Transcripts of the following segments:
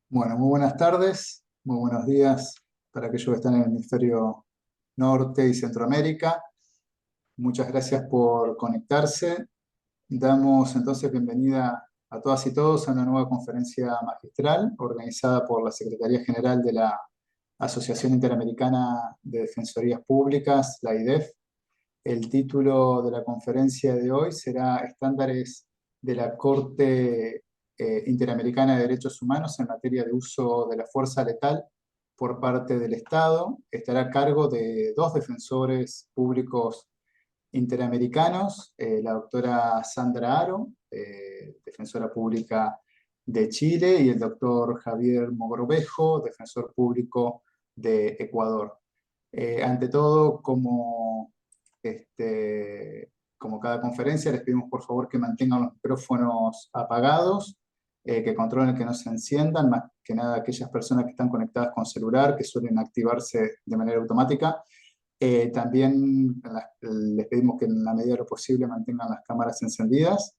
Bueno, muy buenas tardes, muy buenos días para aquellos que están en el hemisferio norte y Centroamérica. Muchas gracias por conectarse. Damos entonces bienvenida a todas y todos a una nueva conferencia magistral organizada por la Secretaría General de la Asociación Interamericana de Defensorías Públicas, la AIDEF. El título de la conferencia de hoy será Estándares de la Corte Interamericana de Derechos Humanos en materia de uso de la fuerza letal por parte del Estado. Estará a cargo de dos defensores públicos interamericanos, la doctora Sandra Aro, defensora pública de Chile, y el doctor Javier Mogrovejo, defensor público de Ecuador. Ante todo, como cada conferencia, les pedimos por favor que mantengan los micrófonos apagados, que controlen que no se enciendan, más que nada aquellas personas que están conectadas con celular, que suelen activarse de manera automática. También les pedimos que en la medida de lo posible mantengan las cámaras encendidas.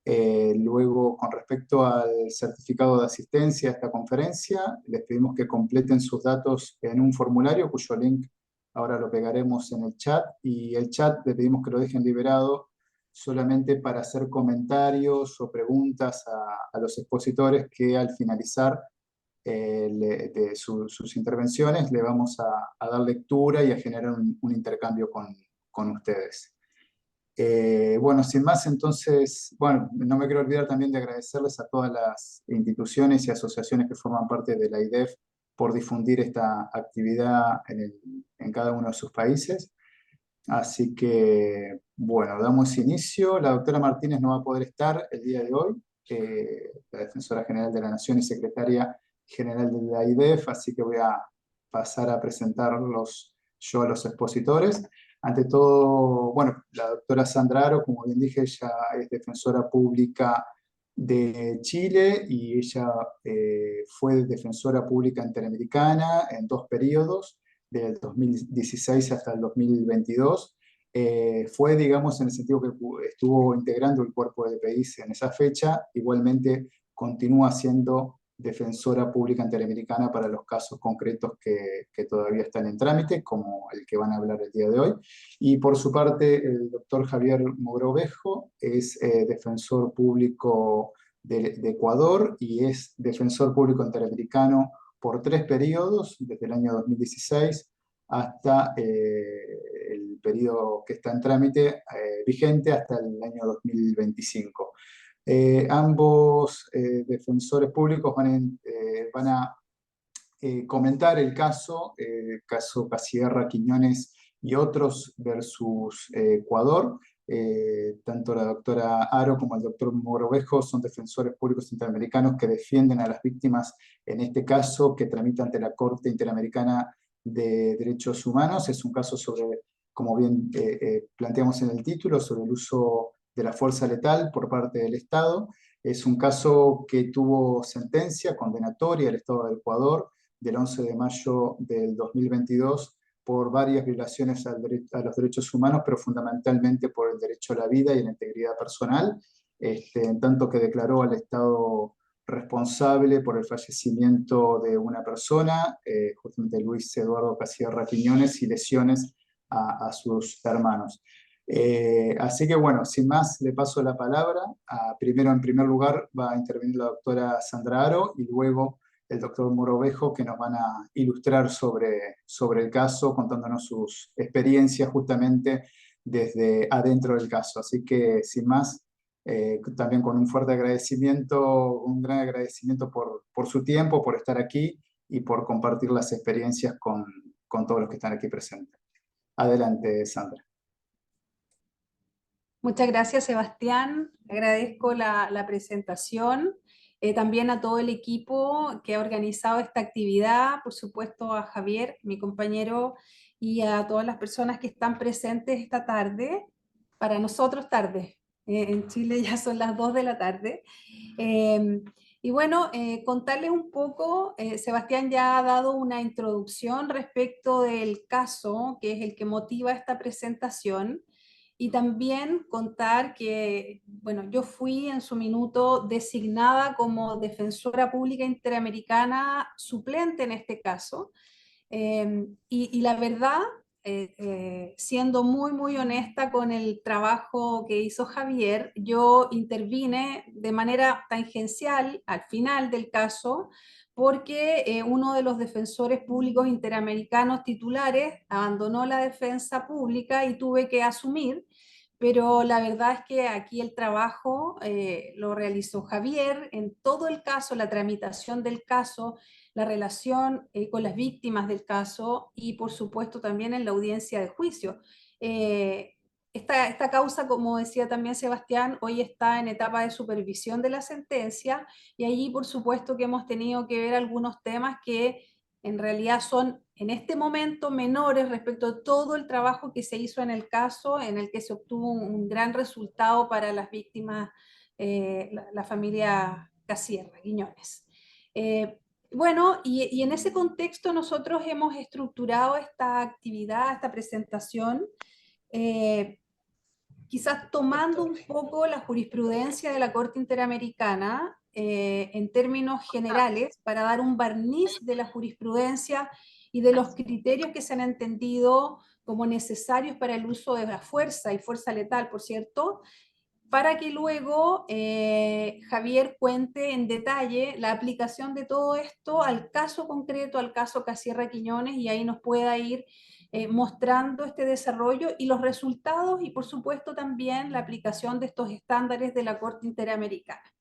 Luego, con respecto al certificado de asistencia a esta conferencia, les pedimos que completen sus datos en un formulario cuyo link ahora lo pegaremos en el chat, y el chat le pedimos que lo dejen liberado solamente para hacer comentarios o preguntas a los expositores, que al finalizar de sus intervenciones le vamos a dar lectura y a generar un intercambio con ustedes. Bueno, sin más, entonces, bueno, no me quiero olvidar también de agradecerles a todas las instituciones y asociaciones que forman parte de la AIDEF por difundir esta actividad en cada uno de sus países. Así que, bueno, damos inicio. La doctora Martínez no va a poder estar el día de hoy, la Defensora General de la Nación y Secretaria General de la AIDEF, así que voy a pasar a presentarlos yo a los expositores. Ante todo, bueno, la doctora Sandra Aro, como bien dije, ella es defensora pública de Chile, y ella fue defensora pública interamericana en dos periodos, del 2016 hasta el 2022. Fue, digamos, en el sentido que estuvo integrando el cuerpo de DPIs en esa fecha. Igualmente continúa siendo defensora pública interamericana para los casos concretos que todavía están en trámite, como el que van a hablar el día de hoy. Y por su parte, el doctor Javier Mogrovejo es defensor público de Ecuador, y es defensor público interamericano por 3 periodos, desde el año 2016 hasta el periodo que está en trámite, vigente hasta el año 2025. Ambos defensores públicos van a comentar el caso Casierra, Quiñones y otros versus Ecuador. Tanto la doctora Aro como el doctor Mogrovejo son defensores públicos interamericanos que defienden a las víctimas, en este caso, que tramita ante la Corte Interamericana de Derechos Humanos. Es un caso sobre, como bien planteamos en el título, sobre el uso de la fuerza letal por parte del Estado. Es un caso que tuvo sentencia condenatoria del Estado de Ecuador del 11 de mayo del 2022 por varias violaciones a los derechos humanos, pero fundamentalmente por el derecho a la vida y a la integridad personal, en tanto que declaró al Estado responsable por el fallecimiento de una persona, justamente Luis Eduardo Casierra Quiñones, y lesiones a sus hermanos. Así que bueno, sin más, le paso la palabra. Primero, en primer lugar, va a intervenir la doctora Sandra Aro, y luego el doctor Mogrovejo, que nos van a ilustrar sobre el caso, contándonos sus experiencias justamente desde adentro del caso. Así que, sin más, también con un fuerte agradecimiento, un gran agradecimiento por su tiempo, por estar aquí y por compartir las experiencias con todos los que están aquí presentes. Adelante, Sandra. Muchas gracias, Sebastián. Agradezco la presentación. También a todo el equipo que ha organizado esta actividad, por supuesto a Javier, mi compañero, y a todas las personas que están presentes esta tarde. Para nosotros tarde, en Chile ya son las 2 de la tarde. Y bueno, contarles un poco, Sebastián ya ha dado una introducción respecto del caso, que es el que motiva esta presentación. Y también contar que, bueno, yo fui en su minuto designada como defensora pública interamericana suplente en este caso. Y la verdad, siendo muy, muy honesta con el trabajo que hizo Javier, yo intervine de manera tangencial al final del caso porque uno de los defensores públicos interamericanos titulares abandonó la defensa pública y tuve que asumir, pero la verdad es que aquí el trabajo lo realizó Javier en todo el caso, la tramitación del caso, la relación con las víctimas del caso y por supuesto también en la audiencia de juicio. Eh, esta causa, como decía también Sebastián, hoy está en etapa de supervisión de la sentencia y allí por supuesto que hemos tenido que ver algunos temas que en realidad son en este momento menores respecto a todo el trabajo que se hizo en el caso, en el que se obtuvo un gran resultado para las víctimas, la familia Casierra, Quiñones. Bueno, y en ese contexto nosotros hemos estructurado esta actividad, esta presentación, eh, quizás tomando un poco la jurisprudencia de la Corte Interamericana en términos generales para dar un barniz de la jurisprudencia y de los criterios que se han entendido como necesarios para el uso de la fuerza y fuerza letal, por cierto, para que luego Javier cuente en detalle la aplicación de todo esto al caso concreto, al caso Casierra Quiñones, y ahí nos pueda ir mostrando este desarrollo y los resultados y por supuesto también la aplicación de estos estándares de la Corte Interamericana.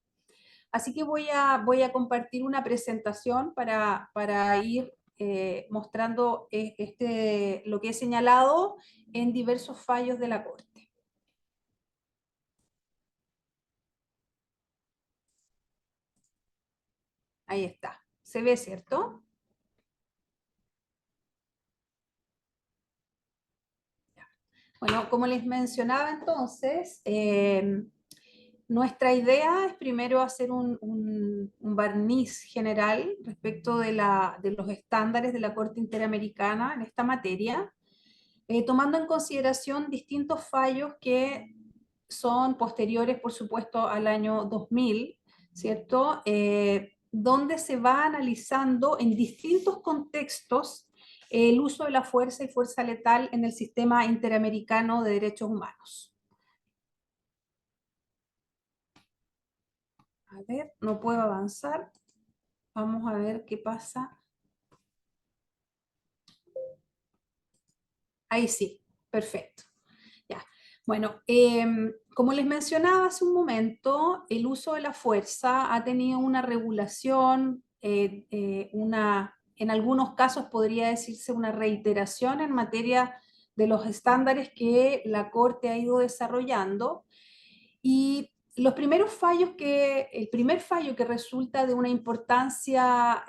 Así que voy a compartir una presentación para ir mostrando lo que he señalado en diversos fallos de la Corte. Ahí está. ¿Se ve, cierto? Bueno, como les mencionaba entonces, nuestra idea es primero hacer un barniz general respecto de los estándares de la Corte Interamericana en esta materia, tomando en consideración distintos fallos que son posteriores, por supuesto, al año 2000, ¿cierto? Donde se va analizando en distintos contextos el uso de la fuerza y fuerza letal en el sistema interamericano de derechos humanos. A ver, no puedo avanzar. Vamos a ver qué pasa. Ahí sí, perfecto. Ya. Bueno, como les mencionaba hace un momento, el uso de la fuerza ha tenido una regulación, en algunos casos podría decirse una reiteración en materia de los estándares que la Corte ha ido desarrollando. Y los primeros fallos el primer fallo que resulta de una importancia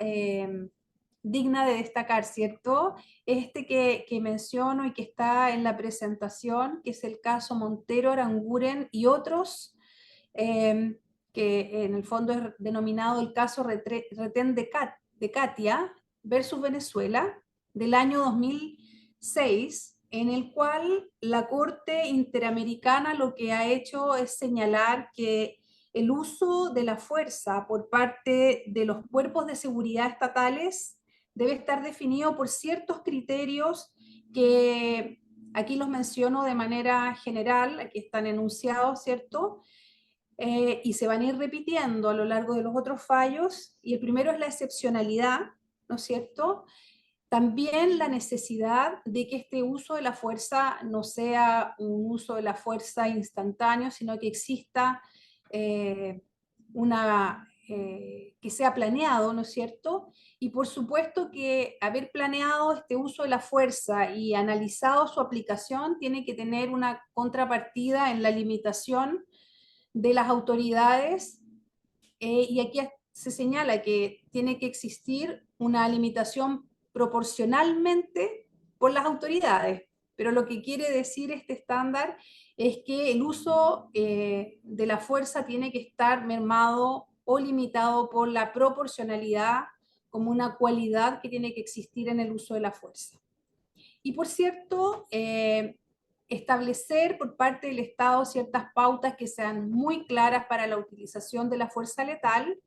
digna de destacar, ¿cierto? Este que menciono y que está en la presentación, que es el caso Montero, Aranguren y otros, que en el fondo es denominado el caso Retén de Katia versus Venezuela, del año 2006, en el cual la Corte Interamericana lo que ha hecho es señalar que el uso de la fuerza por parte de los cuerpos de seguridad estatales debe estar definido por ciertos criterios que aquí los menciono de manera general, aquí están enunciados, ¿cierto? Y se van a ir repitiendo a lo largo de los otros fallos, y el primero es la excepcionalidad, ¿no es cierto? También la necesidad de que este uso de la fuerza no sea un uso de la fuerza instantáneo, sino que exista que sea planeado, ¿no es cierto? Y por supuesto que haber planeado este uso de la fuerza y analizado su aplicación tiene que tener una contrapartida en la limitación de las autoridades, y aquí se señala que tiene que existir una limitación proporcionalmente por las autoridades, pero lo que quiere decir este estándar es que el uso de la fuerza tiene que estar mermado o limitado por la proporcionalidad como una cualidad que tiene que existir en el uso de la fuerza. Y por cierto, establecer por parte del Estado ciertas pautas que sean muy claras para la utilización de la fuerza letal,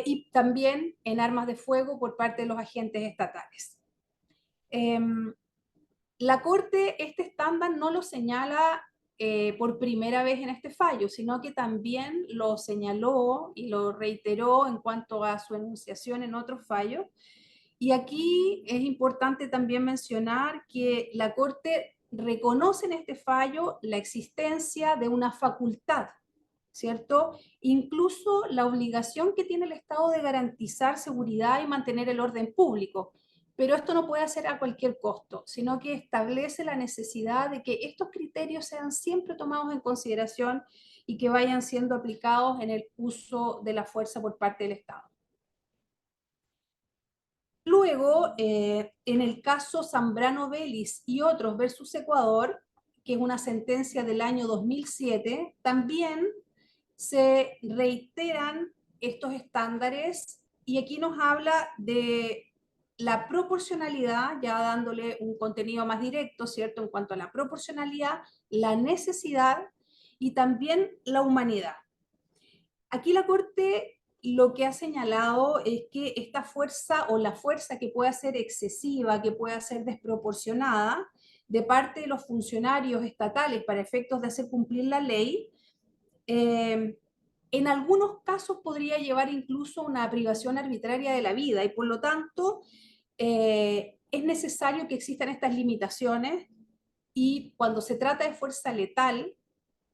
y también en armas de fuego por parte de los agentes estatales. La Corte este estándar no lo señala por primera vez en este fallo, sino que también lo señaló y lo reiteró en cuanto a su enunciación en otros fallos. Y aquí es importante también mencionar que la Corte reconoce en este fallo la existencia de una facultad, ¿cierto? Incluso la obligación que tiene el Estado de garantizar seguridad y mantener el orden público. Pero esto no puede hacer a cualquier costo, sino que establece la necesidad de que estos criterios sean siempre tomados en consideración y que vayan siendo aplicados en el uso de la fuerza por parte del Estado. Luego, en el caso Zambrano Vélez y otros versus Ecuador, que es una sentencia del año 2007, también se reiteran estos estándares y aquí nos habla de la proporcionalidad, ya dándole un contenido más directo, ¿cierto? En cuanto a la proporcionalidad, la necesidad y también la humanidad. Aquí la Corte lo que ha señalado es que esta fuerza o la fuerza que pueda ser excesiva, que pueda ser desproporcionada de parte de los funcionarios estatales para efectos de hacer cumplir la ley, en algunos casos podría llevar incluso una privación arbitraria de la vida y por lo tanto es necesario que existan estas limitaciones y cuando se trata de fuerza letal,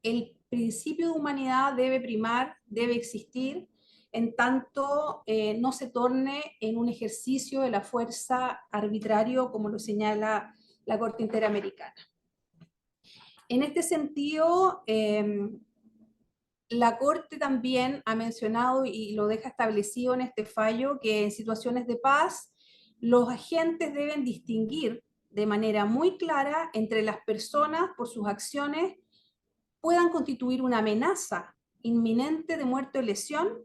el principio de humanidad debe primar, debe existir, en tanto no se torne en un ejercicio de la fuerza arbitrario como lo señala la Corte Interamericana. En este sentido, la Corte también ha mencionado y lo deja establecido en este fallo que en situaciones de paz los agentes deben distinguir de manera muy clara entre las personas por sus acciones puedan constituir una amenaza inminente de muerte o lesión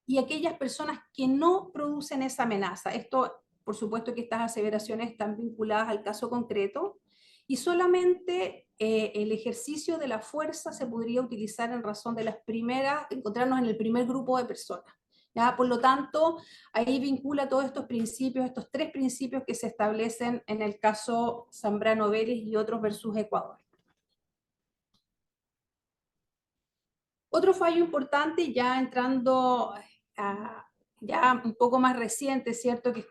y aquellas personas que no producen esa amenaza. Esto, por supuesto que estas aseveraciones están vinculadas al caso concreto y solamente el ejercicio de la fuerza se podría utilizar en razón de las primeras, encontrarnos en el primer grupo de personas. ¿Ya? Por lo tanto, ahí vincula todos estos principios, estos tres principios que se establecen en el caso Zambrano Vélez y otros versus Ecuador. Otro fallo importante, ya entrando ya un poco más reciente, ¿cierto? Que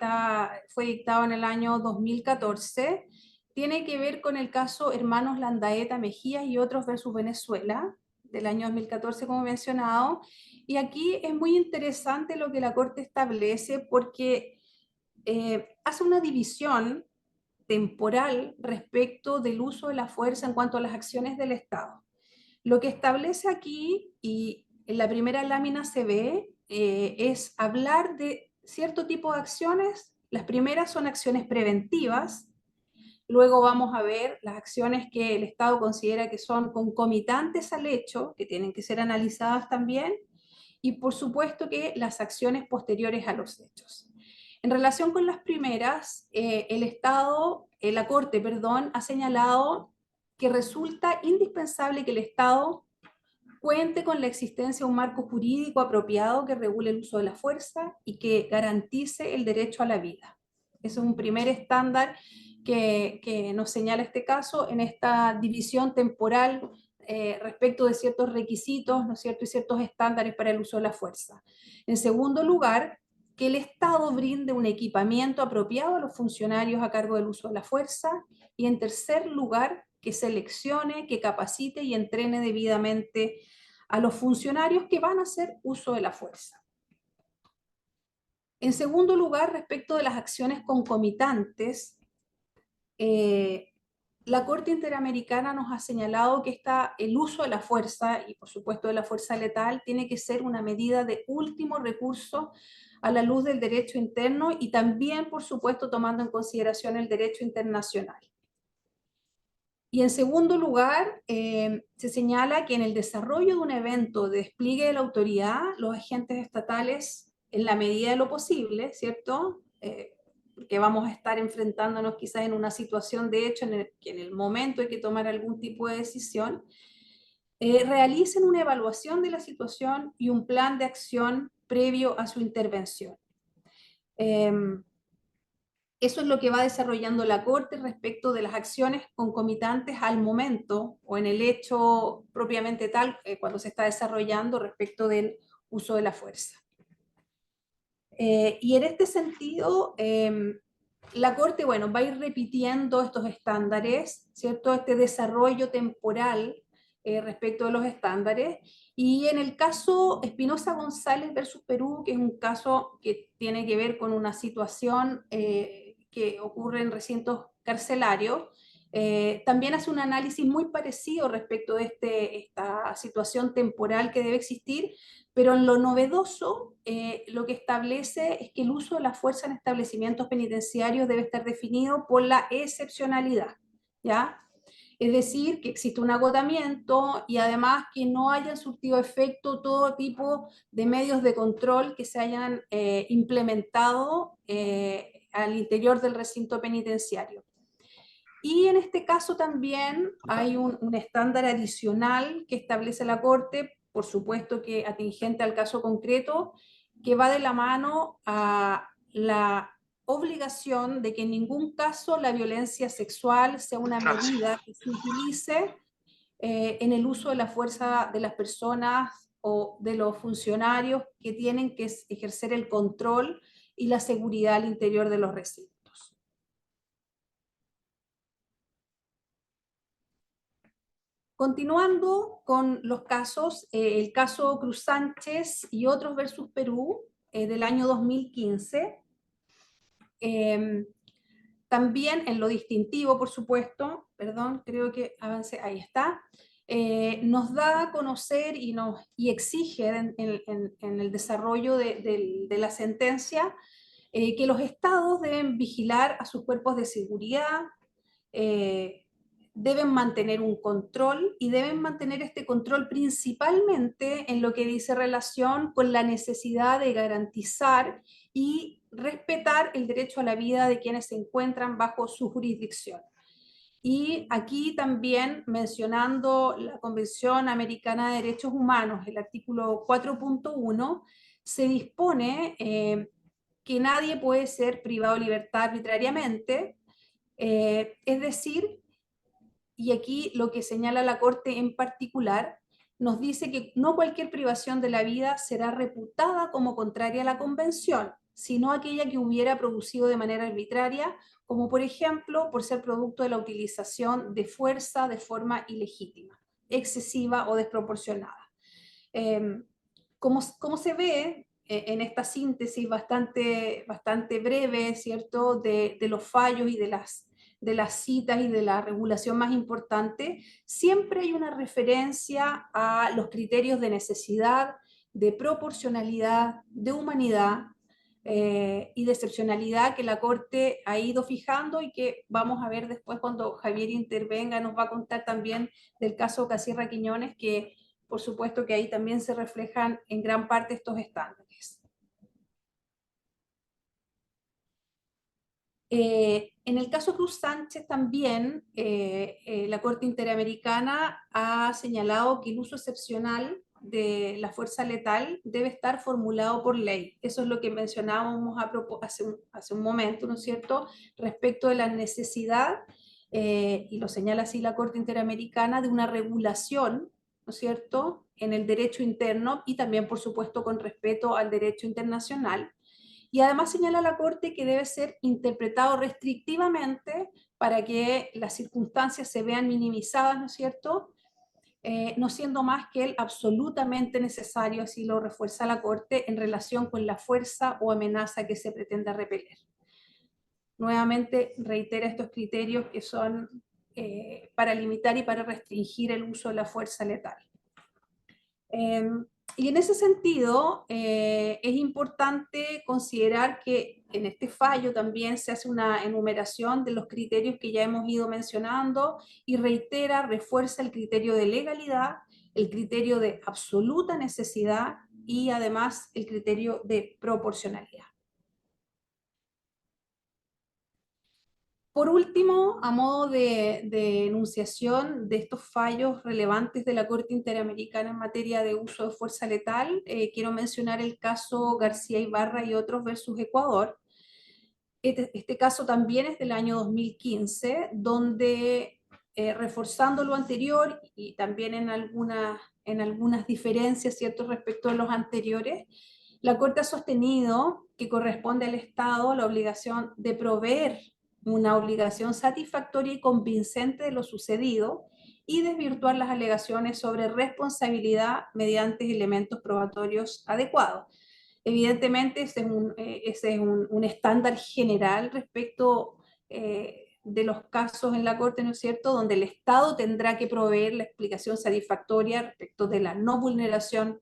fue dictado en el año 2014, tiene que ver con el caso Hermanos Landaeta Mejías y otros versus Venezuela, del año 2014, como mencionado. Y aquí es muy interesante lo que la Corte establece porque hace una división temporal respecto del uso de la fuerza en cuanto a las acciones del Estado. Lo que establece aquí, y en la primera lámina se ve, es hablar de cierto tipo de acciones. Las primeras son acciones preventivas, luego vamos a ver las acciones que el Estado considera que son concomitantes al hecho, que tienen que ser analizadas también, y por supuesto que las acciones posteriores a los hechos. En relación con las primeras, la Corte, perdón, ha señalado que resulta indispensable que el Estado cuente con la existencia de un marco jurídico apropiado que regule el uso de la fuerza y que garantice el derecho a la vida. Ese es un primer estándar que nos señala este caso en esta división temporal respecto de ciertos requisitos, ¿no es cierto?, y ciertos estándares para el uso de la fuerza. En segundo lugar, que el Estado brinde un equipamiento apropiado a los funcionarios a cargo del uso de la fuerza. Y en tercer lugar, que seleccione, que capacite y entrene debidamente a los funcionarios que van a hacer uso de la fuerza. En segundo lugar, respecto de las acciones concomitantes, la Corte Interamericana nos ha señalado que el uso de la fuerza, y por supuesto de la fuerza letal, tiene que ser una medida de último recurso a la luz del derecho interno y también, por supuesto, tomando en consideración el derecho internacional. Y en segundo lugar, se señala que en el desarrollo de un evento de despliegue de la autoridad, los agentes estatales, en la medida de lo posible, ¿cierto?, porque vamos a estar enfrentándonos quizás en una situación de hecho que en el momento hay que tomar algún tipo de decisión, realicen una evaluación de la situación y un plan de acción previo a su intervención. Eso es lo que va desarrollando la Corte respecto de las acciones concomitantes al momento o en el hecho propiamente tal, cuando se está desarrollando respecto del uso de la fuerza. Y en este sentido, la Corte, bueno, va a ir repitiendo estos estándares, ¿cierto? Este desarrollo temporal respecto de los estándares. Y en el caso Espinosa González versus Perú, que es un caso que tiene que ver con una situación que ocurre en recintos carcelarios, también hace un análisis muy parecido respecto de esta situación temporal que debe existir, pero en lo novedoso, lo que establece es que el uso de la fuerza en establecimientos penitenciarios debe estar definido por la excepcionalidad, ¿ya? Es decir, que existe un agotamiento y además que no hayan surtido efecto todo tipo de medios de control que se hayan implementado al interior del recinto penitenciario. Y en este caso también hay un estándar adicional que establece la Corte, por supuesto que atingente al caso concreto, que va de la mano a la obligación de que en ningún caso la violencia sexual sea una medida que se utilice en el uso de la fuerza de las personas o de los funcionarios que tienen que ejercer el control y la seguridad al interior de los recintos. Continuando con los casos, el caso Cruz Sánchez y otros versus Perú del año 2015, también en lo distintivo, por supuesto, perdón, creo que avancé, ahí está, nos da a conocer y exige en el desarrollo de la sentencia que los estados deben vigilar a sus cuerpos de seguridad, deben mantener un control y deben mantener este control principalmente en lo que dice relación con la necesidad de garantizar y respetar el derecho a la vida de quienes se encuentran bajo su jurisdicción. Y aquí también mencionando la Convención Americana de Derechos Humanos, el artículo 4.1, se dispone que nadie puede ser privado de libertad arbitrariamente, es decir, y aquí lo que señala la Corte en particular, nos dice que no cualquier privación de la vida será reputada como contraria a la Convención, sino aquella que hubiera producido de manera arbitraria, como por ejemplo por ser producto de la utilización de fuerza de forma ilegítima, excesiva o desproporcionada. Como se ve en esta síntesis bastante breve, ¿cierto?, de los fallos y de las citas y de la regulación más importante, siempre hay una referencia a los criterios de necesidad, de proporcionalidad, de humanidad y de excepcionalidad que la Corte ha ido fijando y que vamos a ver después cuando Javier intervenga, nos va a contar también del caso Casierra Quiñones, que por supuesto que ahí también se reflejan en gran parte estos estándares. En el caso Cruz Sánchez también, la Corte Interamericana ha señalado que el uso excepcional de la fuerza letal debe estar formulado por ley. Eso es lo que mencionábamos hace un momento, ¿no es cierto?, respecto de la necesidad, y lo señala así la Corte Interamericana, de una regulación, ¿no es cierto?, en el derecho interno y también, por supuesto, con respeto al derecho internacional. Y además señala la Corte que debe ser interpretado restrictivamente para que las circunstancias se vean minimizadas, ¿no es cierto?, no siendo más que el absolutamente necesario, así lo refuerza la Corte, en relación con la fuerza o amenaza que se pretenda repeler. Nuevamente reitera estos criterios que son para limitar y para restringir el uso de la fuerza letal. Y en ese sentido, es importante considerar que en este fallo también se hace una enumeración de los criterios que ya hemos ido mencionando y refuerza el criterio de legalidad, el criterio de absoluta necesidad y además el criterio de proporcionalidad. Por último, a modo de enunciación de estos fallos relevantes de la Corte Interamericana en materia de uso de fuerza letal, quiero mencionar el caso García Ibarra y otros versus Ecuador. Este caso también es del año 2015, donde reforzando lo anterior y también en algunas diferencias, ¿cierto?, respecto a los anteriores, la Corte ha sostenido que corresponde al Estado la obligación de proveer una obligación satisfactoria y convincente de lo sucedido y desvirtuar las alegaciones sobre responsabilidad mediante elementos probatorios adecuados. Evidentemente, ese es un estándar general respecto de los casos en la Corte, ¿no es cierto?, donde el Estado tendrá que proveer la explicación satisfactoria respecto de la no vulneración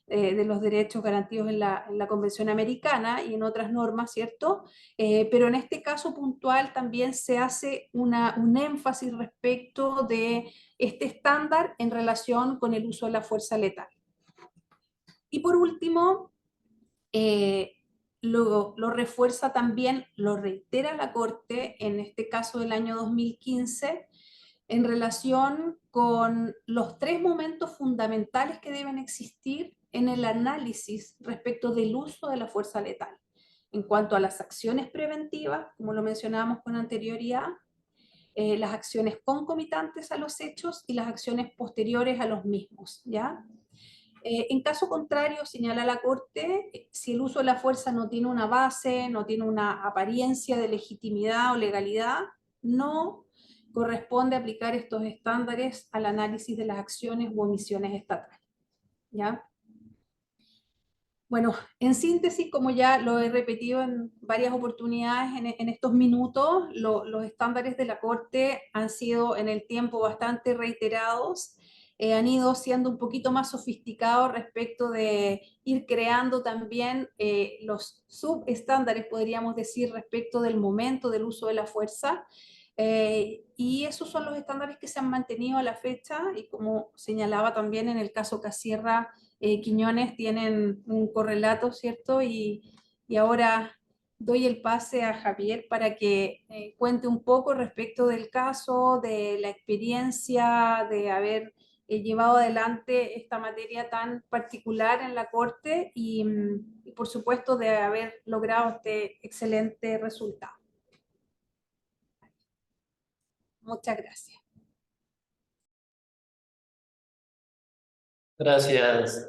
de los derechos garantidos en la Convención Americana y en otras normas, ¿cierto? Pero en este caso puntual también se hace un énfasis respecto de este estándar en relación con el uso de la fuerza letal. Y por último, lo refuerza también, lo reitera la Corte, en este caso del año 2015, en relación con los tres momentos fundamentales que deben existir en el análisis respecto del uso de la fuerza letal. En cuanto a las acciones preventivas, como lo mencionábamos con anterioridad, las acciones concomitantes a los hechos y las acciones posteriores a los mismos, ¿ya? En caso contrario, señala la Corte, si el uso de la fuerza no tiene una base, no tiene una apariencia de legitimidad o legalidad, no corresponde aplicar estos estándares al análisis de las acciones u omisiones estatales. ¿Ya? Bueno, en síntesis, como ya lo he repetido en varias oportunidades en estos minutos, los estándares de la Corte han sido en el tiempo bastante reiterados, han ido siendo un poquito más sofisticados respecto de ir creando también los subestándares, podríamos decir, respecto del momento del uso de la fuerza, y esos son los estándares que se han mantenido a la fecha, y como señalaba también en el caso Casierra, Quiñones, tienen un correlato, ¿cierto? Y ahora doy el pase a Javier para que cuente un poco respecto del caso, de la experiencia de haber llevado adelante esta materia tan particular en la Corte y por supuesto de haber logrado este excelente resultado. Muchas gracias. Gracias,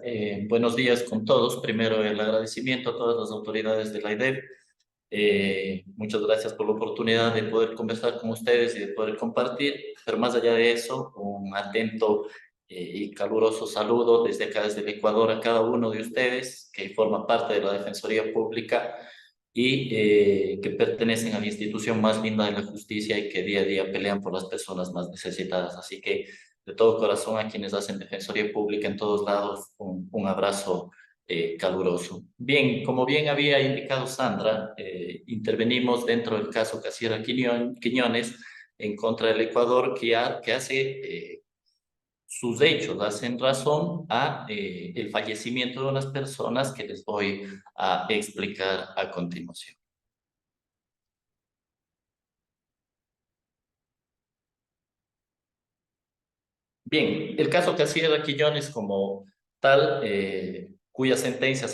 buenos días con todos. Primero el agradecimiento a todas las autoridades de la IDEF. Muchas gracias por la oportunidad de poder conversar con ustedes y de poder compartir, pero más allá de eso, un atento y caluroso saludo desde acá, desde el Ecuador, a cada uno de ustedes que forma parte de la Defensoría Pública y que pertenecen a la institución más linda de la justicia y que día a día pelean por las personas más necesitadas. Así que de todo corazón a quienes hacen Defensoría Pública en todos lados, un abrazo caluroso. Bien, como bien había indicado Sandra, intervenimos dentro del caso Casierra Quiñones en contra del Ecuador, que hace sus hechos, hacen razón a el fallecimiento de unas personas que les voy a explicar a continuación. Bien, el caso Casierra Quiñones como tal, cuya sentencia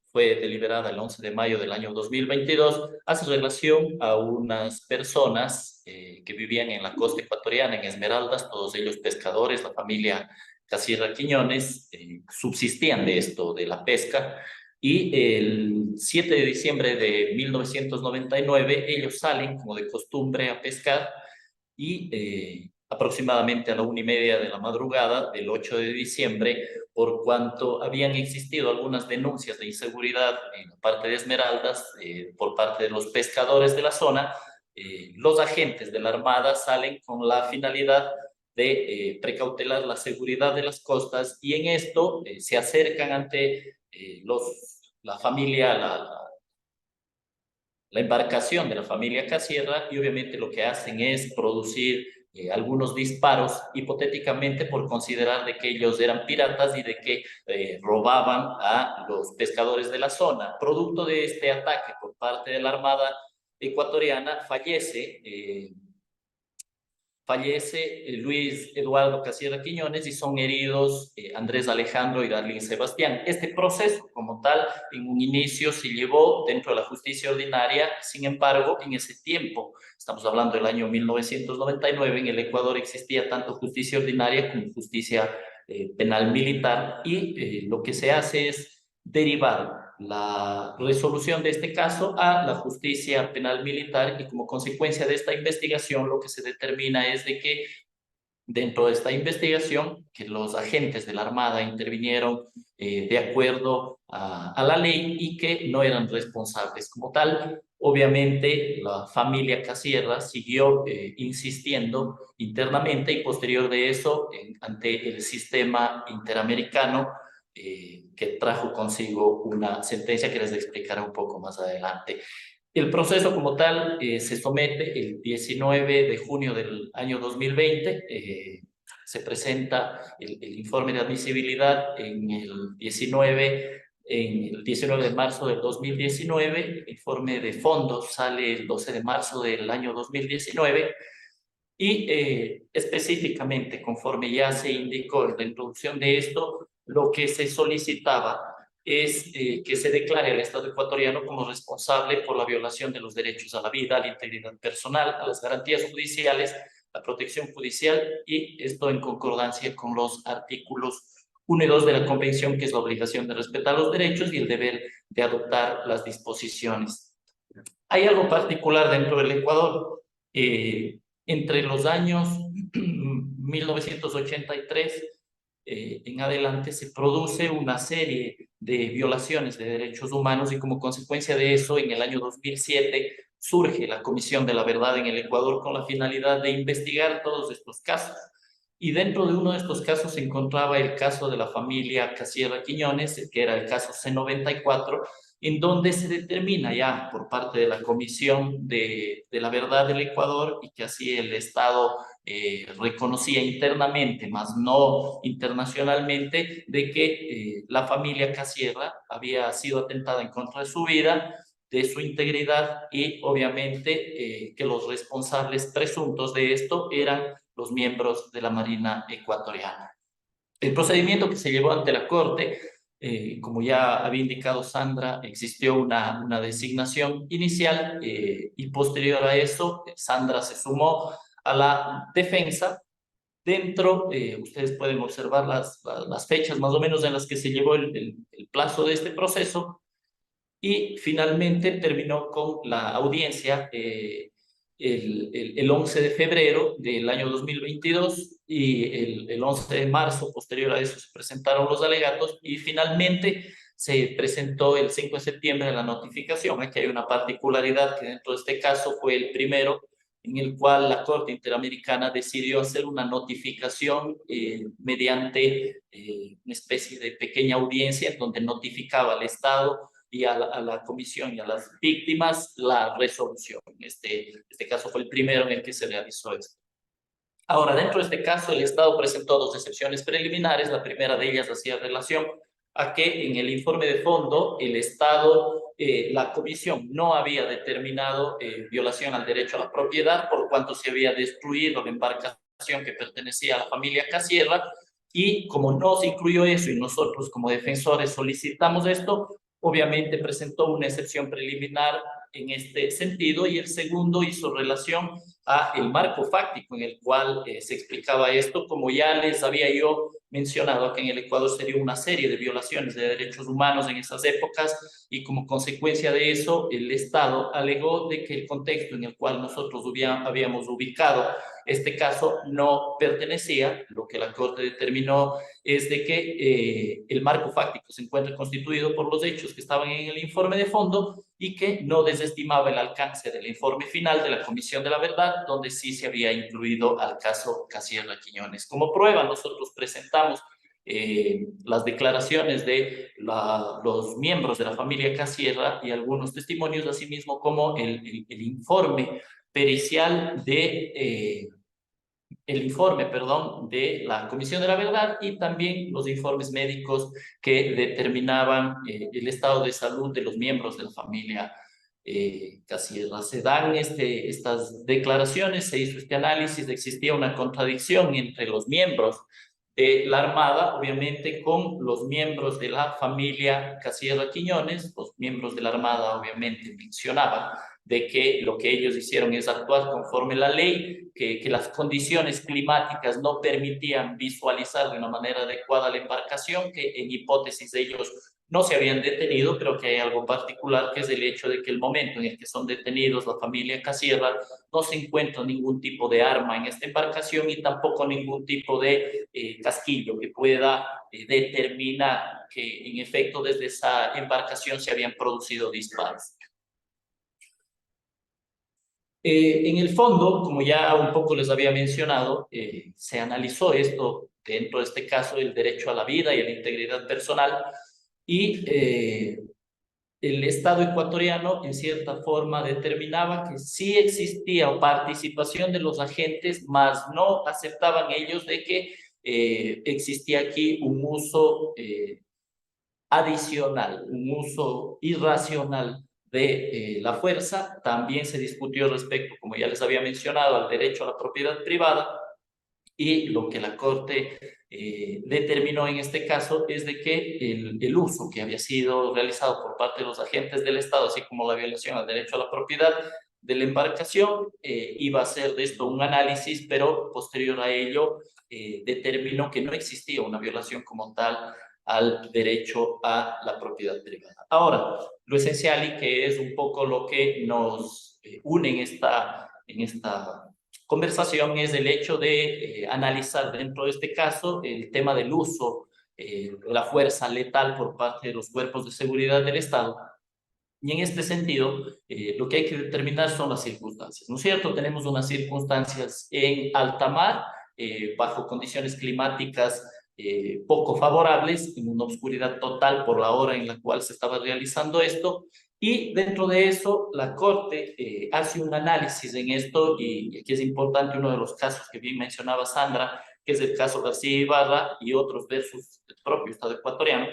fue deliberada el 11 de mayo del año 2022, hace relación a unas personas que vivían en la costa ecuatoriana, en Esmeraldas, todos ellos pescadores, la familia Casierra Quiñones, subsistían de esto, de la pesca, y el 7 de diciembre de 1999 ellos salen, como de costumbre, a pescar, y aproximadamente a la 1:30 de la madrugada del 8 de diciembre, por cuanto habían existido algunas denuncias de inseguridad en la parte de Esmeraldas por parte de los pescadores de la zona, los agentes de la Armada salen con la finalidad de precautelar la seguridad de las costas, y en esto se acercan ante la familia, la embarcación de la familia Casierra, y obviamente lo que hacen es producir algunos disparos, hipotéticamente por considerar de que ellos eran piratas y de que robaban a los pescadores de la zona. Producto de este ataque por parte de la Armada, ecuatoriana, fallece Luis Eduardo Casierra Quiñones y son heridos Andrés Alejandro y Darlene Sebastián. Este proceso como tal en un inicio se llevó dentro de la justicia ordinaria. Sin embargo, en ese tiempo, estamos hablando del año 1999, en el Ecuador existía tanto justicia ordinaria como justicia penal militar, y lo que se hace es derivar la resolución de este caso a la justicia penal militar, y como consecuencia de esta investigación lo que se determina es de que dentro de esta investigación que los agentes de la Armada intervinieron de acuerdo a la ley y que no eran responsables como tal. Obviamente la familia Casierra siguió insistiendo internamente, y posterior de eso ante el sistema interamericano que trajo consigo una sentencia que les explicaré un poco más adelante. El proceso como tal se somete el 19 de junio del año 2020. Se presenta el informe de admisibilidad en el 19 de marzo del 2019. El informe de fondos sale el 12 de marzo del año 2019. Y específicamente, conforme ya se indicó en la introducción de esto, lo que se solicitaba es que se declare al Estado ecuatoriano como responsable por la violación de los derechos a la vida, a la integridad personal, a las garantías judiciales, la protección judicial, y esto en concordancia con los artículos 1 y 2 de la Convención, que es la obligación de respetar los derechos y el deber de adoptar las disposiciones. Hay algo particular dentro del Ecuador. Entre los años 1983 en adelante se produce una serie de violaciones de derechos humanos, y como consecuencia de eso, en el año 2007 surge la Comisión de la Verdad en el Ecuador con la finalidad de investigar todos estos casos. Y dentro de uno de estos casos se encontraba el caso de la familia Casierra Quiñones, que era el caso C94, en donde se determina ya por parte de la Comisión de la Verdad del Ecuador, y que así el Estado reconocía internamente, más no internacionalmente, de que la familia Casierra había sido atentada en contra de su vida, de su integridad, y obviamente que los responsables presuntos de esto eran los miembros de la Marina ecuatoriana. El procedimiento que se llevó ante la Corte, como ya había indicado Sandra, existió una designación inicial y posterior a eso, Sandra se sumó a la defensa. Dentro, ustedes pueden observar las fechas más o menos en las que se llevó el plazo de este proceso, y finalmente terminó con la audiencia el 11 de febrero del año 2022, y el 11 de marzo, posterior a eso, se presentaron los alegatos, y finalmente se presentó el 5 de septiembre la notificación. Aquí hay una particularidad, que dentro de este caso fue el primero en el cual la Corte Interamericana decidió hacer una notificación mediante una especie de pequeña audiencia, en donde notificaba al Estado y a la comisión y a las víctimas la resolución. Este caso fue el primero en el que se realizó esto. Ahora, dentro de este caso, el Estado presentó dos excepciones preliminares. La primera de ellas hacía relación a que en el informe de fondo el Estado, la comisión no había determinado violación al derecho a la propiedad, por cuanto se había destruido la embarcación que pertenecía a la familia Casierra, y como no se incluyó eso y nosotros como defensores solicitamos esto, obviamente presentó una excepción preliminar en este sentido, y el segundo hizo relación a el marco fáctico en el cual se explicaba esto. Como ya les había yo mencionado, que en el Ecuador se dio una serie de violaciones de derechos humanos en esas épocas, y como consecuencia de eso el Estado alegó de que el contexto en el cual nosotros habíamos ubicado este caso no pertenecía. Lo que la Corte determinó es de que el marco fáctico se encuentra constituido por los hechos que estaban en el informe de fondo, y que no desestimaba el alcance del informe final de la Comisión de la Verdad, donde sí se había incluido al caso Casierra Quiñones. Como prueba, nosotros presentamos las declaraciones de los miembros de la familia Casierra y algunos testimonios, asimismo como el informe pericial de la Comisión de la Verdad, y también los informes médicos que determinaban el estado de salud de los miembros de la familia Casierra. Se dan estas declaraciones, se hizo este análisis, existía una contradicción entre los miembros de la Armada, obviamente con los miembros de la familia Casierra Quiñones. Los miembros de la Armada obviamente mencionaban de que lo que ellos hicieron es actuar conforme la ley, que las condiciones climáticas no permitían visualizar de una manera adecuada la embarcación, que en hipótesis ellos no se habían detenido, pero que hay algo particular, que es el hecho de que el momento en el que son detenidos la familia Casierra, no se encuentra ningún tipo de arma en esta embarcación y tampoco ningún tipo de casquillo que pueda determinar que en efecto desde esa embarcación se habían producido disparos. En el fondo, como ya un poco les había mencionado, se analizó esto dentro de este caso, el derecho a la vida y a la integridad personal, y el Estado ecuatoriano en cierta forma determinaba que sí existía participación de los agentes, mas no aceptaban ellos de que existía aquí un uso adicional, un uso irracional de la fuerza. También se discutió respecto, como ya les había mencionado, al derecho a la propiedad privada, y lo que la Corte determinó en este caso es de que el uso que había sido realizado por parte de los agentes del Estado, así como la violación al derecho a la propiedad de la embarcación, iba a ser de esto un análisis, pero posterior a ello determinó que no existía una violación como tal al derecho a la propiedad privada. Ahora, lo esencial y que es un poco lo que nos une en esta conversación es el hecho de analizar dentro de este caso el tema del uso de la fuerza letal por parte de los cuerpos de seguridad del Estado. Y en este sentido, lo que hay que determinar son las circunstancias, ¿no es cierto? Tenemos unas circunstancias en alta mar, bajo condiciones climáticas poco favorables, en una oscuridad total por la hora en la cual se estaba realizando esto, y dentro de eso la Corte hace un análisis en esto, y aquí es importante uno de los casos que bien mencionaba Sandra, que es el caso García Ibarra y otros versus el propio Estado ecuatoriano,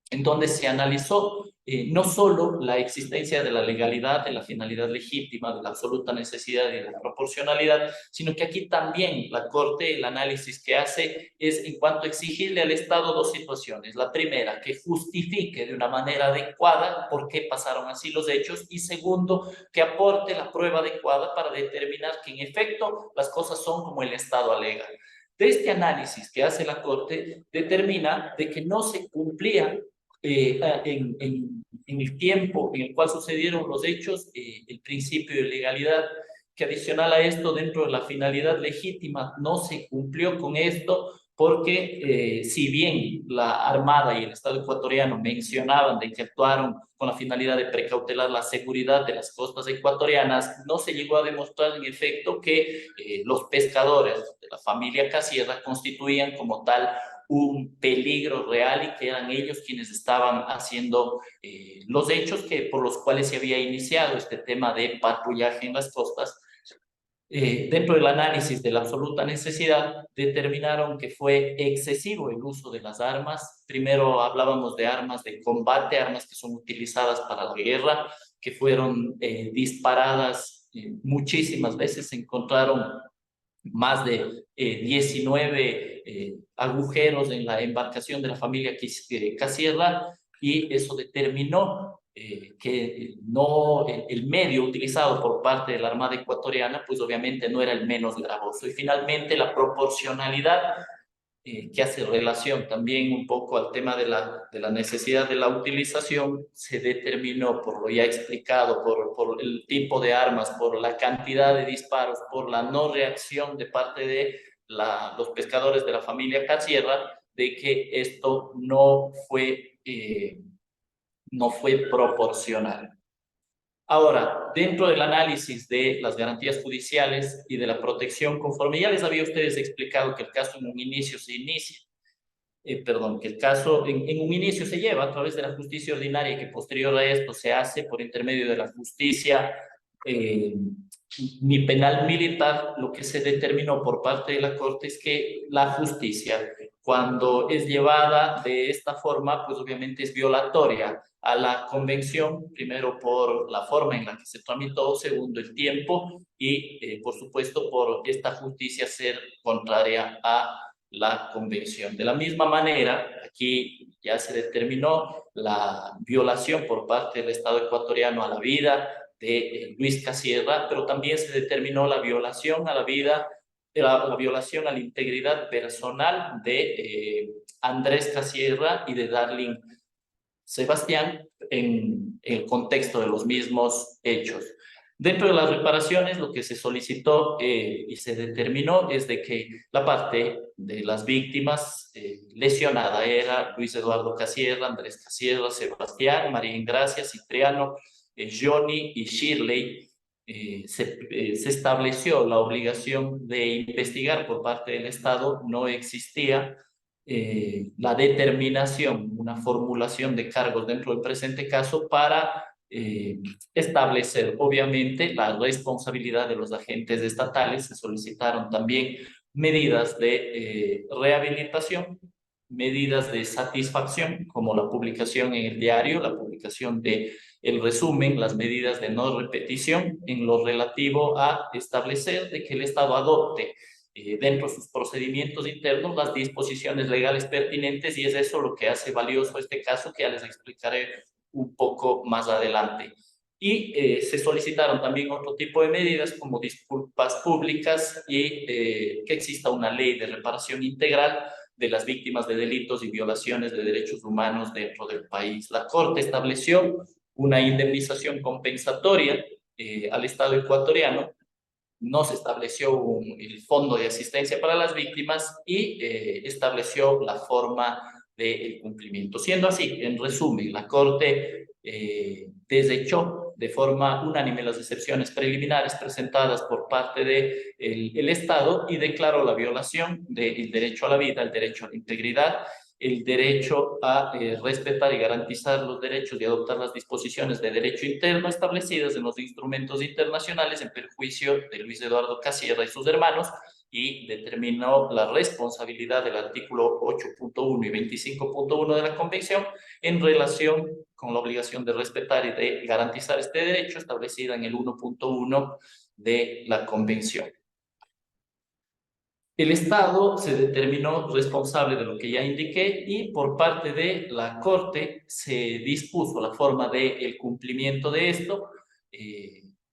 en donde se analizó no solo la existencia de la legalidad, de la finalidad legítima, de la absoluta necesidad y de la proporcionalidad, sino que aquí también la Corte, el análisis que hace es en cuanto a exigirle al Estado dos situaciones. La primera, que justifique de una manera adecuada por qué pasaron así los hechos, y segundo, que aporte la prueba adecuada para determinar que en efecto las cosas son como el Estado alega. De este análisis que hace la Corte, determina de que no se cumplía en el tiempo en el cual sucedieron los hechos, el principio de legalidad, que adicional a esto, dentro de la finalidad legítima, no se cumplió con esto, porque si bien la Armada y el Estado ecuatoriano mencionaban de que actuaron con la finalidad de precautelar la seguridad de las costas ecuatorianas, no se llegó a demostrar en efecto que los pescadores de la familia Casierra constituían como tal un peligro real y que eran ellos quienes estaban haciendo los hechos por los cuales se había iniciado este tema de patrullaje en las costas. Dentro del análisis de la absoluta necesidad, determinaron que fue excesivo el uso de las armas. Primero hablábamos de armas de combate, armas que son utilizadas para la guerra, que fueron disparadas muchísimas veces. Se encontraron más de 19 agujeros en la embarcación de la familia Casierra, y eso determinó que no, el medio utilizado por parte de la Armada ecuatoriana, pues obviamente no era el menos gravoso. Y finalmente la proporcionalidad, que hace relación también un poco al tema de la necesidad de la utilización, se determinó por lo ya explicado, por el tipo de armas, por la cantidad de disparos, por la no reacción de parte de los pescadores de la familia Casierra, de que esto no fue proporcional. Ahora, dentro del análisis de las garantías judiciales y de la protección, conforme ya les había ustedes explicado que el caso en un inicio se inicia, que el caso en un inicio se lleva a través de la justicia ordinaria y que posterior a esto se hace por intermedio de la justicia ni penal militar, lo que se determinó por parte de la Corte es que la justicia cuando es llevada de esta forma, pues obviamente es violatoria a la convención, primero por la forma en la que se tramitó, segundo el tiempo y por supuesto por esta justicia ser contraria a la convención. De la misma manera, aquí ya se determinó la violación por parte del Estado ecuatoriano a la vida de Luis Casierra, pero también se determinó la violación a la vida, la violación a la integridad personal de Andrés Casierra y de Darling Sebastián en el contexto de los mismos hechos. Dentro de las reparaciones, lo que se solicitó y se determinó es de que la parte de las víctimas lesionada era Luis Eduardo Casierra, Andrés Casierra, Sebastián, María Ingracia, Cipriano, Johnny y Shirley. Se estableció la obligación de investigar por parte del Estado, no existía la determinación, una formulación de cargos dentro del presente caso para establecer obviamente la responsabilidad de los agentes estatales. Se solicitaron también medidas de rehabilitación, medidas de satisfacción, como la publicación en el diario, la publicación de el resumen, las medidas de no repetición en lo relativo a establecer de que el Estado adopte dentro de sus procedimientos internos las disposiciones legales pertinentes, y es eso lo que hace valioso este caso, que ya les explicaré un poco más adelante. Y se solicitaron también otro tipo de medidas como disculpas públicas y que exista una ley de reparación integral de las víctimas de delitos y violaciones de derechos humanos dentro del país. La Corte estableció una indemnización compensatoria al Estado ecuatoriano. No se estableció el fondo de asistencia para las víctimas y estableció la forma del cumplimiento. Siendo así, en resumen, la Corte desechó de forma unánime las excepciones preliminares presentadas por parte del Estado y declaró la violación del derecho a la vida, el derecho a la integridad, el derecho a respetar y garantizar los derechos y adoptar las disposiciones de derecho interno establecidas en los instrumentos internacionales en perjuicio de Luis Eduardo Casierra y sus hermanos, y determinó la responsabilidad del artículo 8.1 y 25.1 de la Convención en relación con la obligación de respetar y de garantizar este derecho establecida en el 1.1 de la Convención. El Estado se determinó responsable de lo que ya indiqué y por parte de la Corte se dispuso la forma del cumplimiento de esto,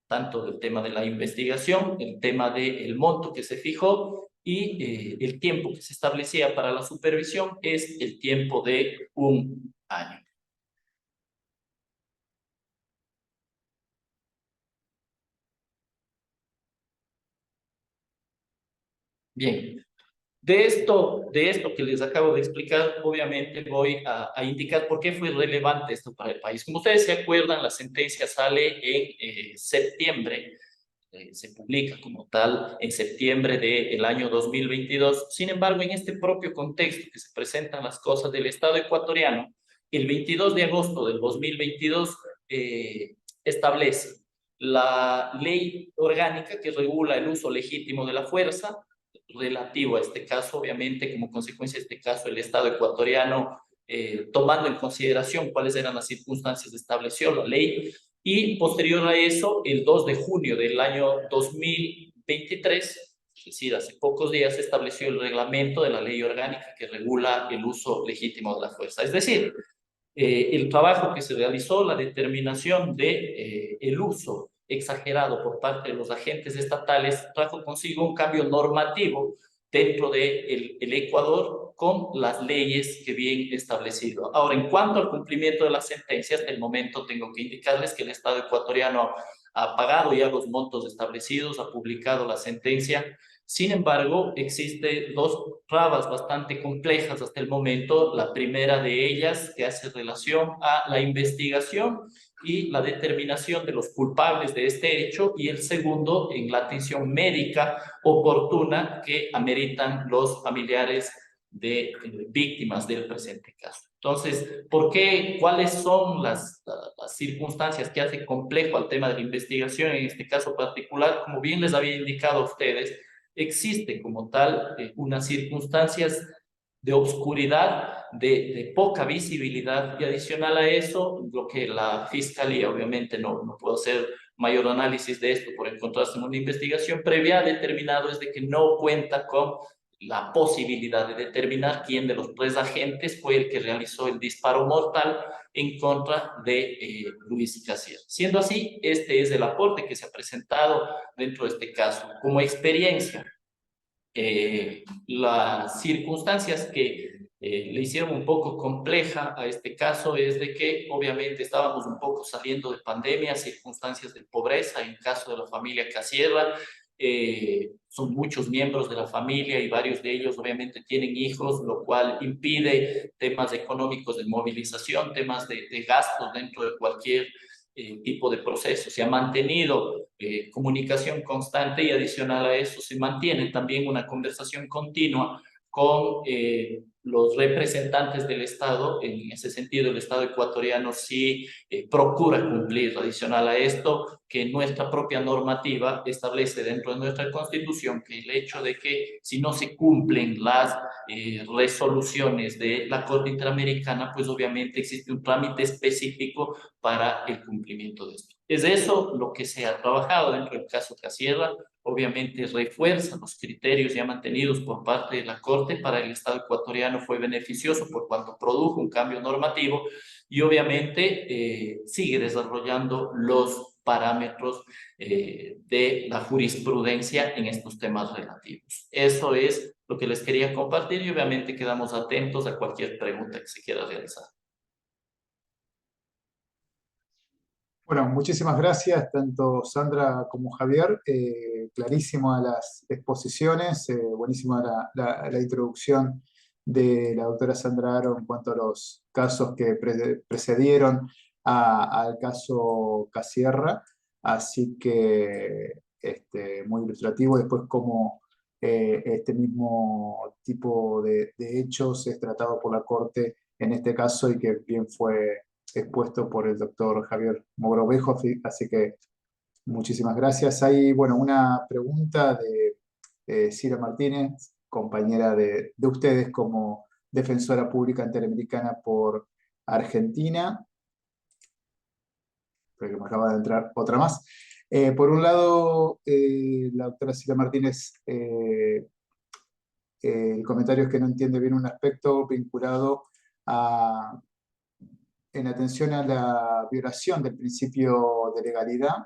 tanto del tema de la investigación, el tema del monto que se fijó y el tiempo que se establecía para la supervisión es el tiempo de 1 año. Bien. De esto que les acabo de explicar, obviamente voy a indicar por qué fue relevante esto para el país. Como ustedes se acuerdan, la sentencia sale en septiembre, se publica como tal en septiembre del año 2022. Sin embargo, en este propio contexto que se presentan las cosas del Estado ecuatoriano, el 22 de agosto del 2022 establece la ley orgánica que regula el uso legítimo de la fuerza, relativo a este caso. Obviamente, como consecuencia de este caso, el Estado ecuatoriano, tomando en consideración cuáles eran las circunstancias, estableció la ley, y posterior a eso, el 2 de junio del año 2023, es decir, hace pocos días, se estableció el reglamento de la ley orgánica que regula el uso legítimo de la fuerza. Es decir, el trabajo que se realizó, la determinación de el uso exagerado por parte de los agentes estatales, trajo consigo un cambio normativo dentro del Ecuador con las leyes que bien establecido. Ahora, en cuanto al cumplimiento de las sentencias, hasta el momento tengo que indicarles que el Estado ecuatoriano ha pagado ya los montos establecidos, ha publicado la sentencia. Sin embargo, existen dos trabas bastante complejas hasta el momento. La primera de ellas, que hace relación a la investigación y la determinación de los culpables de este hecho, y el segundo, en la atención médica oportuna que ameritan los familiares de víctimas del presente caso. Entonces, ¿por qué? ¿Cuáles son las circunstancias que hacen complejo al tema de la investigación en este caso particular? Como bien les había indicado a ustedes, existe como tal unas circunstancias de obscuridad, de poca visibilidad, y adicional a eso, lo que la Fiscalía, obviamente no puedo hacer mayor análisis de esto por encontrarse en una investigación previa, ha determinado es de que no cuenta con la posibilidad de determinar quién de los 3 agentes fue el que realizó el disparo mortal en contra de Luis Casier. Siendo así, este es el aporte que se ha presentado dentro de este caso. Como experiencia, las circunstancias que le hicieron un poco compleja a este caso es de que obviamente estábamos un poco saliendo de pandemia, circunstancias de pobreza, en el caso de la familia Casierra, son muchos miembros de la familia y varios de ellos obviamente tienen hijos, lo cual impide temas económicos de movilización, temas de gastos dentro de cualquier tipo de proceso. Se ha mantenido comunicación constante y adicional a eso se mantiene también una conversación continua con los representantes del Estado. En ese sentido, el Estado ecuatoriano sí procura cumplir, adicional a esto, que nuestra propia normativa establece dentro de nuestra Constitución que el hecho de que si no se cumplen las resoluciones de la Corte Interamericana, pues obviamente existe un trámite específico para el cumplimiento de esto. Es eso lo que se ha trabajado dentro del caso Casierra. Obviamente refuerza los criterios ya mantenidos por parte de la Corte. Para el Estado ecuatoriano fue beneficioso por cuanto produjo un cambio normativo y obviamente sigue desarrollando los parámetros de la jurisprudencia en estos temas relativos. Eso es lo que les quería compartir y obviamente quedamos atentos a cualquier pregunta que se quiera realizar. Bueno, muchísimas gracias, tanto Sandra como Javier. Clarísimas las exposiciones, buenísima la introducción de la doctora Sandra Aro en cuanto a los casos que precedieron al caso Casierra. Así que muy ilustrativo. Después cómo este mismo tipo de hechos es tratado por la Corte en este caso y que bien fue expuesto por el doctor Javier Mogrovejo, así que muchísimas gracias. Hay, bueno, una pregunta de Cira Martínez, compañera de ustedes como defensora pública interamericana por Argentina. Creo que me acaba de entrar otra más. Por un lado, la doctora Cira Martínez, el comentario es que no entiende bien un aspecto vinculado a en atención a la violación del principio de legalidad.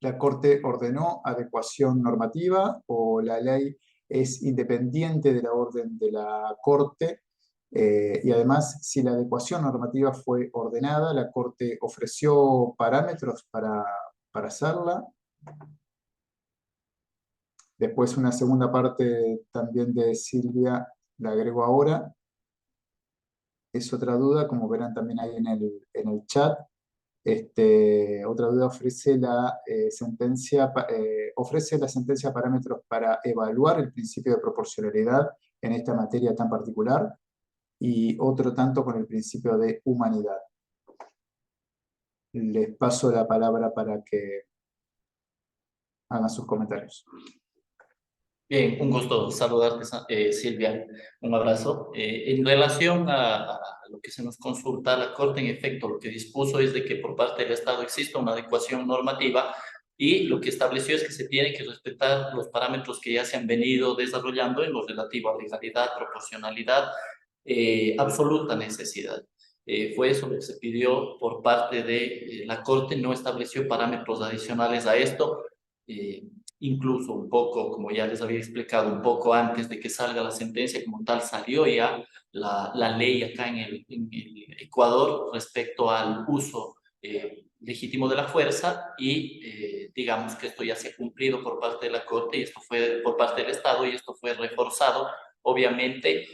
¿La Corte ordenó adecuación normativa o la ley es independiente de la orden de la Corte? Y además, si la adecuación normativa fue ordenada, ¿la Corte ofreció parámetros para hacerla? Después una segunda parte también de Silvia, la agrego ahora. Es otra duda, como verán también ahí en el chat. Otra duda, ofrece la sentencia parámetros para evaluar el principio de proporcionalidad en esta materia tan particular y otro tanto con el principio de humanidad. Les paso la palabra para que hagan sus comentarios. Bien, un gusto saludarte, Silvia. Un abrazo. En relación a lo que se nos consulta, la Corte, en efecto, lo que dispuso es de que por parte del Estado exista una adecuación normativa y lo que estableció es que se tiene que respetar los parámetros que ya se han venido desarrollando en lo relativo a legalidad, proporcionalidad, absoluta necesidad. Fue eso lo que se pidió por parte de la Corte, no estableció parámetros adicionales a esto. Incluso un poco, como ya les había explicado, un poco antes de que salga la sentencia como tal, salió ya la ley acá en el Ecuador respecto al uso legítimo de la fuerza y digamos que esto ya se ha cumplido por parte de la Corte y esto fue por parte del Estado y esto fue reforzado, obviamente,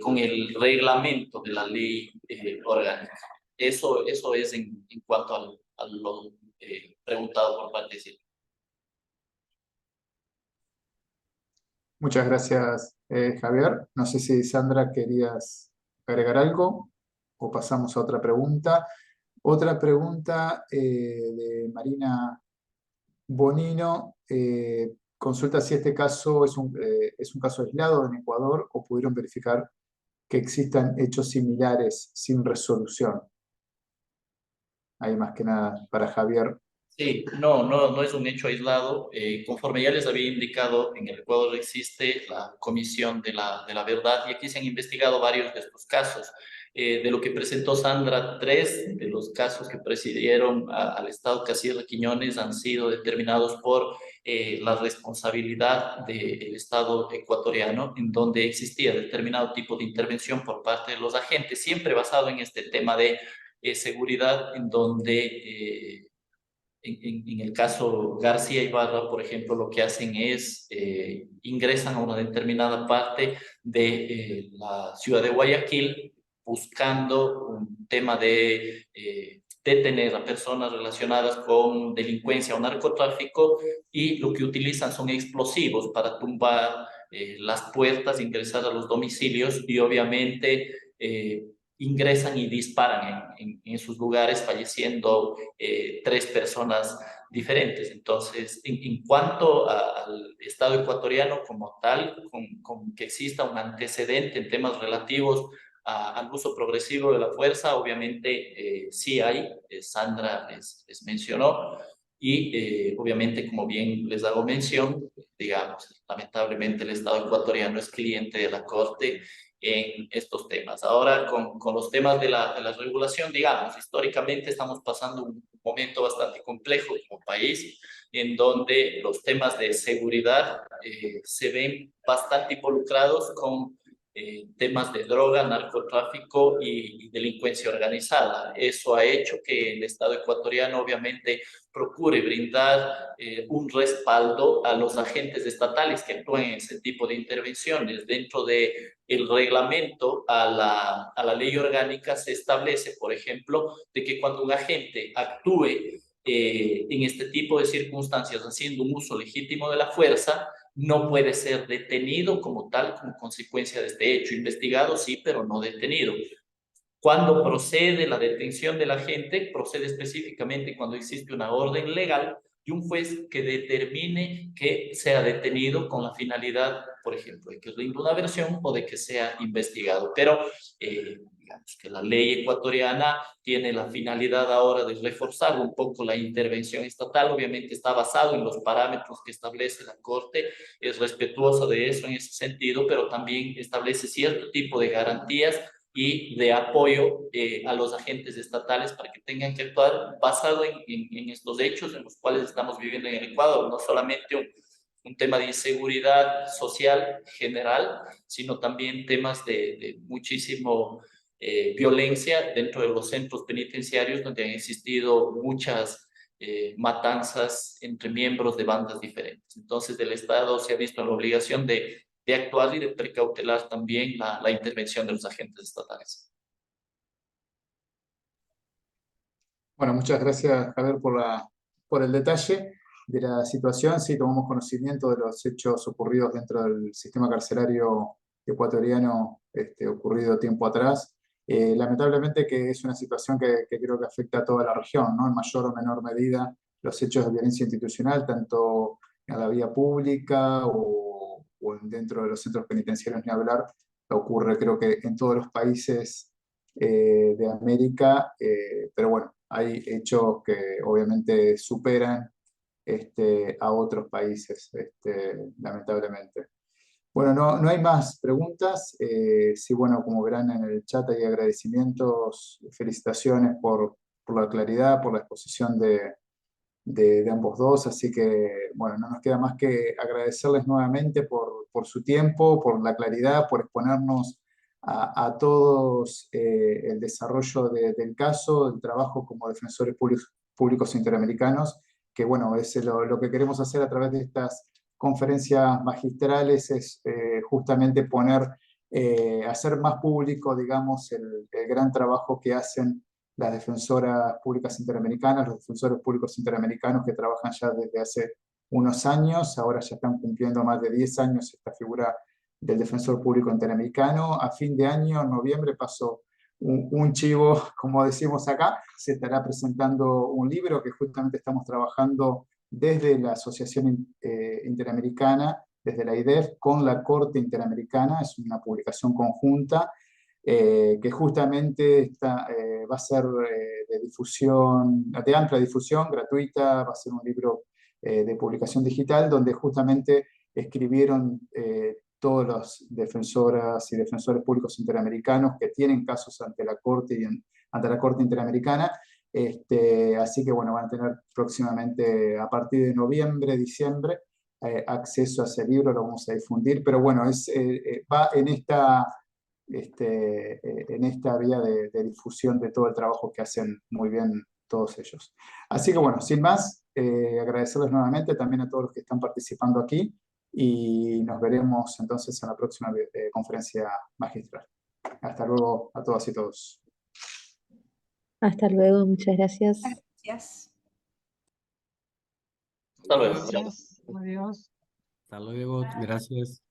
con el reglamento de la ley orgánica. Eso es en cuanto a lo preguntado por parte de Silvia. Muchas gracias, Javier. No sé si Sandra querías agregar algo o pasamos a otra pregunta. Otra pregunta de Marina Bonino. Consulta si este caso es un caso aislado en Ecuador o pudieron verificar que existan hechos similares sin resolución. Ahí más que nada para Javier. Sí, no es un hecho aislado. Conforme ya les había indicado, en el Ecuador existe la Comisión de la Verdad y aquí se han investigado varios de estos casos. De lo que presentó Sandra, 3 de los casos que presidieron al Estado Cacique Quiñones han sido determinados por la responsabilidad del Estado ecuatoriano, en donde existía determinado tipo de intervención por parte de los agentes, siempre basado en este tema de seguridad, en donde... en el caso García Ibarra, por ejemplo, lo que hacen es ingresan a una determinada parte de la ciudad de Guayaquil buscando un tema de detener a personas relacionadas con delincuencia o narcotráfico y lo que utilizan son explosivos para tumbar las puertas, ingresar a los domicilios y obviamente ingresan y disparan en esos lugares, falleciendo 3 personas diferentes. Entonces, en cuanto al Estado ecuatoriano como tal, con que exista un antecedente en temas relativos al uso progresivo de la fuerza, obviamente sí hay, Sandra les mencionó, y obviamente, como bien les hago mención, digamos, lamentablemente el Estado ecuatoriano es cliente de la Corte en estos temas. Ahora, con los temas de la regulación, digamos, históricamente estamos pasando un momento bastante complejo como país, en donde los temas de seguridad se ven bastante involucrados con temas de droga, narcotráfico y delincuencia organizada. Eso ha hecho que el Estado ecuatoriano obviamente procure brindar un respaldo a los agentes estatales que actúan en ese tipo de intervenciones. Dentro de el reglamento a la ley orgánica se establece, por ejemplo, de que cuando un agente actúe en este tipo de circunstancias haciendo un uso legítimo de la fuerza, no puede ser detenido como tal, como consecuencia de este hecho. Investigado sí, pero no detenido. Cuando procede la detención de la gente, procede específicamente cuando existe una orden legal y un juez que determine que sea detenido con la finalidad, por ejemplo, de que rinda una versión o de que sea investigado. Pero digamos que la ley ecuatoriana tiene la finalidad ahora de reforzar un poco la intervención estatal. Obviamente está basado en los parámetros que establece la Corte, es respetuosa de eso en ese sentido, pero también establece cierto tipo de garantías y de apoyo a los agentes estatales para que tengan que actuar basado en estos hechos en los cuales estamos viviendo en el Ecuador, no solamente un tema de inseguridad social general, sino también temas de muchísimo violencia dentro de los centros penitenciarios donde han existido muchas matanzas entre miembros de bandas diferentes. Entonces el Estado se ha visto en la obligación de actuar y de precautelar también la intervención de los agentes estatales. Bueno, muchas gracias, Javier, por el detalle de la situación. Sí, tomamos conocimiento de los hechos ocurridos dentro del sistema carcelario ecuatoriano ocurrido tiempo atrás. Lamentablemente que es una situación que creo que afecta a toda la región, ¿no? En mayor o menor medida los hechos de violencia institucional, tanto en la vía pública o dentro de los centros penitenciarios, ni hablar, ocurre creo que en todos los países de América, pero bueno, hay hechos que obviamente superan a otros países, lamentablemente. Bueno, no hay más preguntas. Sí, bueno, como verán en el chat hay agradecimientos, felicitaciones por la claridad, por la exposición de ambos dos, así que, bueno, no nos queda más que agradecerles nuevamente por su tiempo, por la claridad, por exponernos a todos el desarrollo del caso, el trabajo como defensores públicos interamericanos, que bueno, es lo que queremos hacer a través de estas conferencias magistrales, es justamente hacer más público, digamos, el gran trabajo que hacen las defensoras públicas interamericanas, los defensores públicos interamericanos que trabajan ya desde hace unos años, ahora ya están cumpliendo más de 10 años esta figura del defensor público interamericano. A fin de año, en noviembre, pasó un chivo, como decimos acá, se estará presentando un libro que justamente estamos trabajando desde la Asociación Interamericana, desde la IDEF, con la Corte Interamericana, es una publicación conjunta, que justamente va a ser de difusión, de amplia difusión, gratuita, va a ser un libro de publicación digital, donde justamente escribieron todos los defensoras y defensores públicos interamericanos que tienen casos ante la Corte ante la Corte Interamericana. Así que bueno, van a tener próximamente, a partir de noviembre, diciembre, acceso a ese libro, lo vamos a difundir, pero bueno, va en esta vía de difusión de todo el trabajo que hacen muy bien todos ellos. Así que bueno, sin más, agradecerles nuevamente también a todos los que están participando aquí y nos veremos entonces en la próxima conferencia magistral. Hasta luego a todas y todos. Hasta luego, muchas gracias. Gracias. Hasta luego. Gracias. Adiós. Hasta luego, gracias.